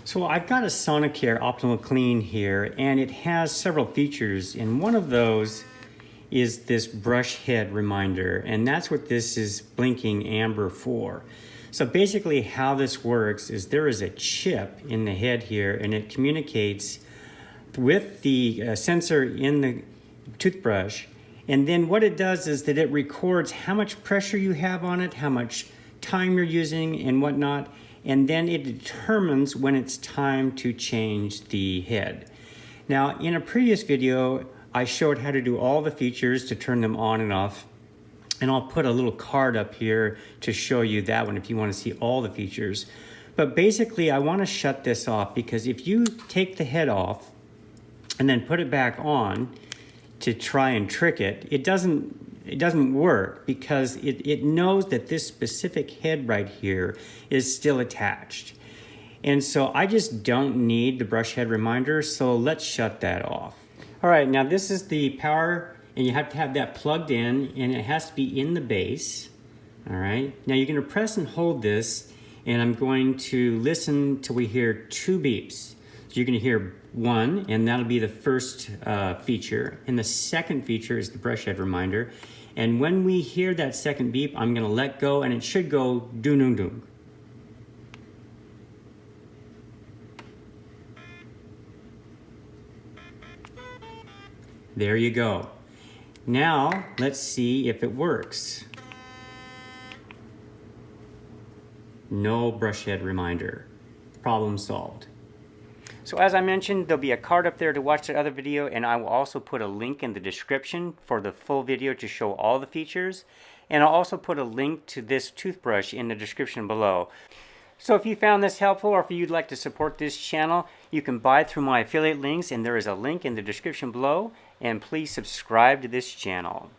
So I've got a Sonicare Optimal Clean here, and it has several features, and one of those is this brush head reminder, and that's what this is blinking amber for. So basically how this works is there is a chip in the head here, and it communicates with the sensor in the toothbrush, and then what it does is that it records how much pressure you have on it, how much time you're using and whatnot, and then it determines when it's time to change the head. Now, in a previous video, I showed how to do all the features to turn them on and off, and I'll put a little card up here to show you that one if you want to see all the features. But basically, I want to shut this off because if you take the head off and then put it back on to try and trick it, it doesn't work because it knows that this specific head right here is still attached. And so I just don't need the brush head reminder, so let's shut that off. All right, now this is the power, and you have to have that plugged in, and it has to be in the base. All right, now you're gonna press and hold this, and I'm going to listen till we hear 2 beeps. So you're gonna hear 1, and that'll be the first feature. And the second feature is the brush head reminder. And when we hear that second beep, I'm gonna let go, and it should go doom-doom-doom. There you go. Now, let's see if it works. No brush head reminder. Problem solved. So as I mentioned, there'll be a card up there to watch the other video, and I will also put a link in the description for the full video to show all the features. And I'll also put a link to this toothbrush in the description below. So if you found this helpful, or if you'd like to support this channel, you can buy through my affiliate links, and there is a link in the description below. And please subscribe to this channel.